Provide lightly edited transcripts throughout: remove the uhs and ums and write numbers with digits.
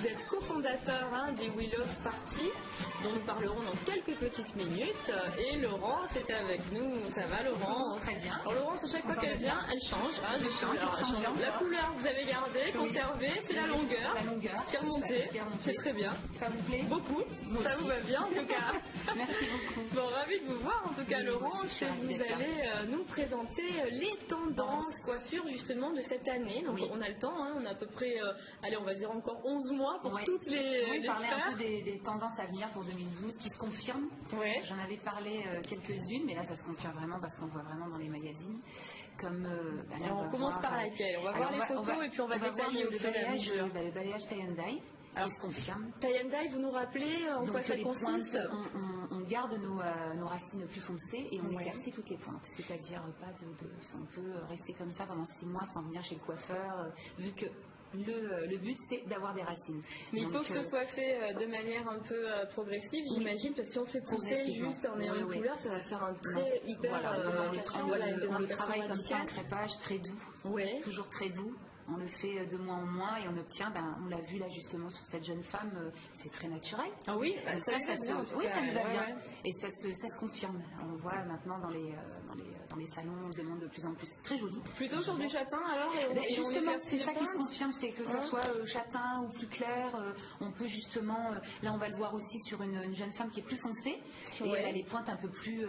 êtes cofondateur des We Love Party, dont nous parlerons dans quelques petites minutes. Et Laurence est avec nous. Ça va, Laurence? Très bien. Alors, Laurence, à chaque fois qu'elle vient, elle change. Elle change. La couleur, vous avez gardé, conservé, c'est la longueur. C'est remonté. C'est très bien. Ça vous plaît? Beaucoup. Ça vous va bien, en tout cas. Merci beaucoup. Bon, ravi de vous voir, en tout cas, Laurence. Vous allez nous présenter les tendances coiffure, justement, de cette année. Donc, on a le temps, on a à peu près, allez, on va dire encore 11 mois pour toutes les parler un peu des tendances à venir pour 2012 qui se confirment. J'en avais parlé quelques-unes, mais là, ça se confirme vraiment parce qu'on voit vraiment dans les magazines. Comme, on commence par laquelle? On va voir les photos et puis on va détailler au fur et à mesure. Le balayage tie and dye qui se confirme. Tie and dye, vous nous rappelez en quoi ça consiste? On garde nos racines plus foncées et on éclaircit toutes les pointes. C'est-à-dire on peut rester comme ça pendant 6 mois sans venir chez le coiffeur, vu que le but c'est d'avoir des racines. Mais il faut que ce soit fait de manière un peu progressive, j'imagine, parce que si on fait pousser juste en ayant une couleur, ça va faire un trait hyper... on le travaille comme ça, un crépage très doux, toujours très doux. On le fait de mois en mois et on obtient, on l'a vu là justement sur cette jeune femme, c'est très naturel. Ah oui, ça nous va bien. Et ça se confirme. On le voit maintenant dans les salons, on demande de plus en plus. C'est très joli. Plutôt sur du châtain alors? Justement, c'est ça qui se confirme, c'est que ça soit châtain ou plus clair. On peut justement, là on va le voir aussi sur une jeune femme qui est plus foncée. Et elle a les pointes un peu plus...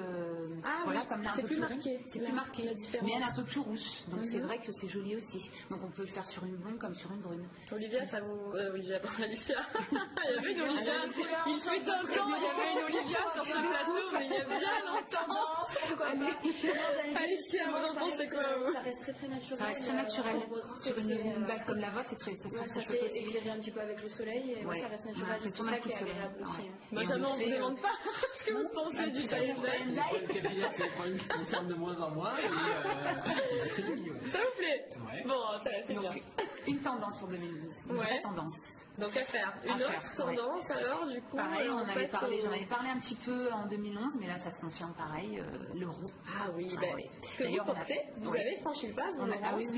comme là, c'est plus marqué. C'est plus marqué. Mais elle est un peu plus rousse. Donc c'est vrai que c'est joli aussi. Donc on peut le faire sur une blonde comme sur une brune. Olivia, ça vous... Olivia, Alicia. Il y avait une Olivia. Il fut un temps, il y avait une Olivia sur ce plateau, mais il y a bien longtemps. Alicia, vous en pensez quoi? Ça reste très naturel. Ça reste très naturel. Sur une base comme la vôtre, ça s'est éclairé un petit peu avec le soleil et ça reste naturel. C'est ça qui est agréable aussi. Benjamin, on ne vous demande pas ce que vous pensez du tie and dye. C'est des problèmes qui concernent de moins en moins. C'est joli. Ça vous plaît? Bon, ça c'est bien. Une tendance pour 2012. Une vraie tendance. Donc à faire. Une autre tendance alors, du coup. Pareil, j'en avais parlé un petit peu en 2011, mais là ça se confirme pareil, le roux. Ah oui, ce que vous portez, vous avez franchi le pas, vous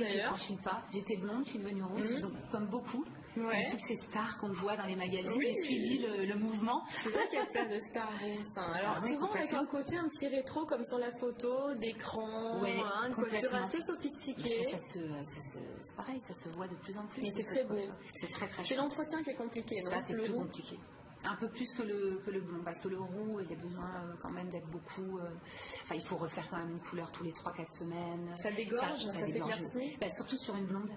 j'ai franchi le pas. J'étais blonde, je suis devenue rousse, donc comme beaucoup. Toutes ces stars qu'on voit dans les magazines, j'ai suivi le mouvement. C'est vrai qu'il y a plein de stars rousses. Alors souvent avec un côté un petit rétro comme sur la photo, d'écran, une coiffure assez sophistiquée. C'est pareil, ça se voit de plus en plus. Mais c'est très beau. C'est très très. C'est l'entretien qui est compliqué. Ça c'est plus compliqué. Un peu plus que le blond, parce que le roux, il a besoin quand même d'être beaucoup... il faut refaire quand même une couleur tous les 3-4 semaines. Ça dégorge, ça s'éclaircit. Surtout sur une blonde.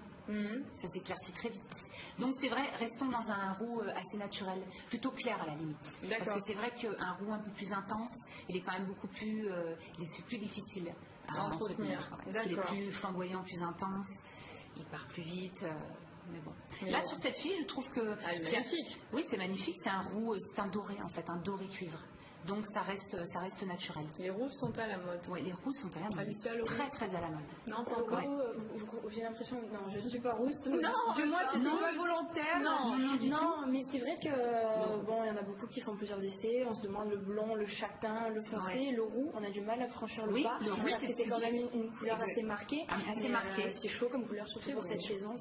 Ça s'éclaircit très vite. Donc c'est vrai, restons dans un roux assez naturel, plutôt clair à la limite. Parce que c'est vrai qu'un roux un peu plus intense, il est quand même beaucoup plus... c'est plus difficile à entretenir. Parce qu'il est plus flamboyant, plus intense, il part plus vite... Mais bon. Là, sur cette fille, je trouve que c'est magnifique. Oui, c'est magnifique. C'est un roux, c'est un doré en fait, un doré cuivre. Donc ça reste naturel. Les rousses sont à la mode. Oui, les rousses sont à la mode. Très très à la mode. Non, pas encore. J'ai l'impression que non, je ne suis pas rousse. Non, du moins c'était pas volontaire. Non, mais c'est vrai que il y en a beaucoup qui font plusieurs essais. On se demande le blond, le châtain, le foncé, le roux. On a du mal à franchir le pas. Le roux, c'est quand même une couleur assez marquée. Assez marquée. C'est chaud comme couleur, surtout pour cette saison.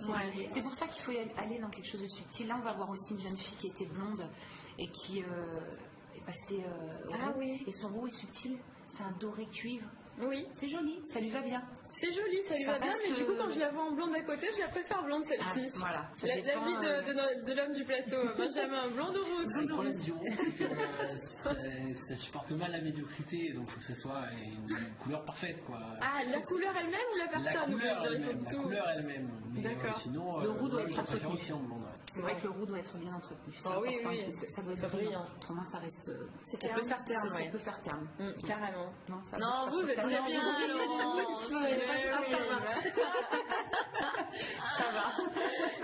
C'est pour ça qu'il faut aller dans quelque chose de subtil. Là, on va voir aussi une jeune fille qui était blonde et qui passé au roux. Et son roux est subtil, c'est un doré cuivre. Oui, c'est joli, ça lui va bien. C'est joli, ça lui va bien, mais du coup, quand je la vois en blonde à côté, je la préfère blonde celle-ci. Voilà. L'avis de l'homme du plateau, Benjamin, blonde ou rousse? Le problème du rouge, c'est que ça supporte mal la médiocrité, donc il faut que ce soit une couleur parfaite, quoi. Ah, la couleur elle-même ou la personne? La couleur elle-même. D'accord. Sinon, le roux doit être entretenu aussi en blonde. C'est vrai que le roux doit être bien entretenu. Oui. Ça doit être brillant. Autrement, ça reste. Ça peut faire terme. Ça peut faire terme. Carrément. Non, vous êtes très bien. Ça va.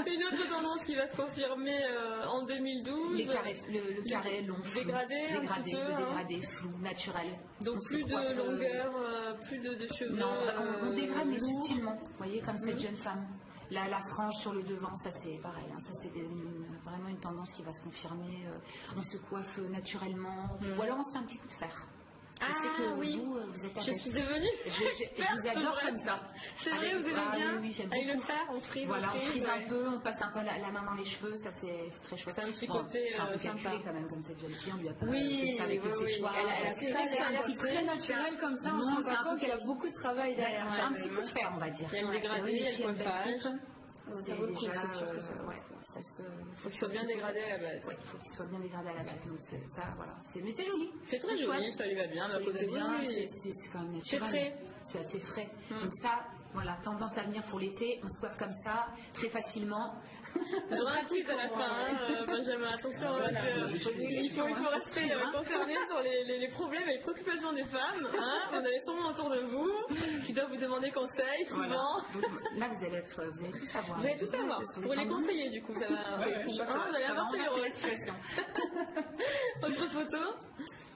Une autre tendance qui va se confirmer en 2012. Le carré long, flou, le dégradé flou, naturel. Donc plus de longueur, plus de cheveux. Non, on dégrade mais subtilement. Vous voyez, comme cette jeune femme. La frange sur le devant, ça c'est pareil. Ça c'est vraiment une tendance qui va se confirmer. On se coiffe naturellement, ou alors on se fait un petit coup de fer. Je sais que vous êtes Je suis devenue. Je vous adore comme ça. C'est vrai, vous aimez bien. Oui, j'aime avec beaucoup. le fer, on frise. Voilà, on frise un peu, on passe un peu la main dans les cheveux, ça c'est très chouette. C'est un petit côté c'est un peu sympa. calculé quand même comme cette jeune fille, on lui a pas fait ça avec ses cheveux. C'est un petit très naturel comme ça, on se rend compte qu'il y a beaucoup de travail derrière. Un petit coup de fer, on va dire. Il y a le dégradé, il y a le coiffage. Ça vaut le coup, c'est sûr. Faut qu'il soit bien dégradé à la base. Oui, il faut qu'il soit bien dégradé à la base. Donc ça, voilà. Mais c'est joli. C'est très joli, ça lui va bien. Ça lui va bien. C'est quand même naturel. C'est frais. C'est assez frais. Donc ça, voilà, tendance à venir pour l'été. On se coiffe comme ça, très facilement. J'aurai un quiz à la fin, Benjamin. Attention, il faut rester concerné sur les problèmes et les préoccupations des femmes. Vous en avez sûrement autour de vous qui doivent vous demander conseil souvent. Là, vous allez tout savoir. Vous allez tout savoir. Pour les conseiller, du coup, ça va. Vous allez avancer les rôles. La situation. Autre photo.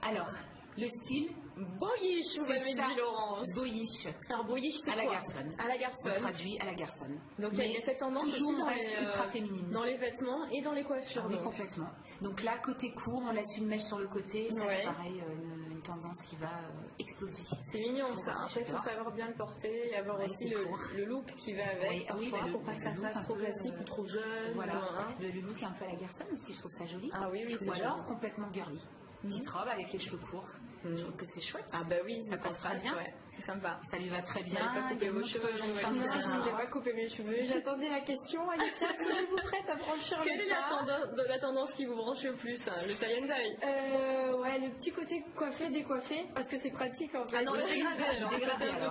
Alors, le style. Boyish, vous m'avez dit, Laurence. Boyish. Alors, boyish, c'est à la quoi? garçonne. À la garçonne. On traduit à la garçonne. Donc, il y a cette tendance aussi on reste ultra féminine. Dans les vêtements et dans les coiffures. Oui, complètement. Donc là, côté court, on laisse une mèche sur le côté. Ça, c'est pareil, une tendance qui va exploser. C'est mignon, ça. Après, il faut savoir bien le porter et avoir aussi le look qui va avec. Oui, pour pas que ça fasse trop classique ou trop jeune. Voilà. Le look un peu à la garçonne aussi, je trouve ça joli. Ah oui, ou alors complètement girly. Petite robe avec les cheveux courts. Je trouve que c'est chouette. Ah bah oui, ça passe très bien. C'est sympa. Ça lui va très bien. Vous n'avez pas coupé vos cheveux. Non, je n'ai pas coupé mes cheveux. J'attendais la question. Alicia, serez-vous prête à franchir le pas? Quelle est la tendance qui vous branche le plus? Le tie and dye? Ouais, le petit côté coiffé, décoiffé, parce que c'est pratique en fait. Ah non, le dégradé alors. Dégradé un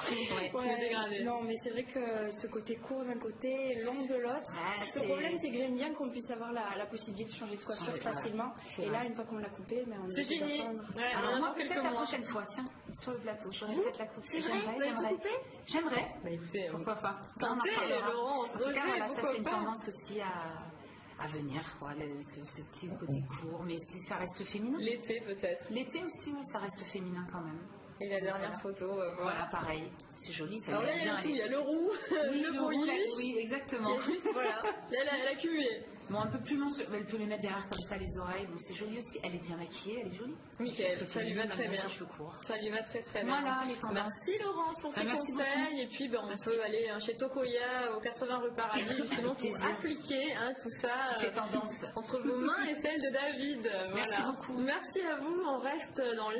peu. Dégradé. Non, mais c'est vrai que ce côté court d'un côté, long de l'autre. Le problème, c'est que j'aime bien qu'on puisse avoir la possibilité de changer de coiffure facilement. Et là, une fois qu'on l'a coupé, on c'est fini. Alors moi, peut-être la prochaine fois, tiens, sur le plateau, j'aurais peut-être la coupe. C'est vrai, j'aimerais. Bah écoutez, pourquoi pas. Tentez, Laurence. En tout cas, voilà, ça c'est une tendance aussi à venir, quoi, ce petit côté court, mais si ça reste féminin. L'été peut-être. L'été aussi, ça reste féminin quand même. Et la dernière photo, voilà, pareil. C'est joli, ça. Alors là, il y a le roux, le boyish. Oui, exactement. Voilà, là, la cuvée. Bon, un peu plus long, elle peut les mettre derrière comme ça, les oreilles. Bon, c'est joli aussi. Elle est bien maquillée, elle est jolie. Nickel, ça lui va très bien. Ça lui va très très bien. Voilà, les tendances. Merci Laurence pour ces conseils. Et puis, on peut aller chez Tokoya, au 80 rue Paradis, justement, pour appliquer tout ça. Ces tendances. Entre vos mains et celles de David. Merci beaucoup. Merci à vous. On reste dans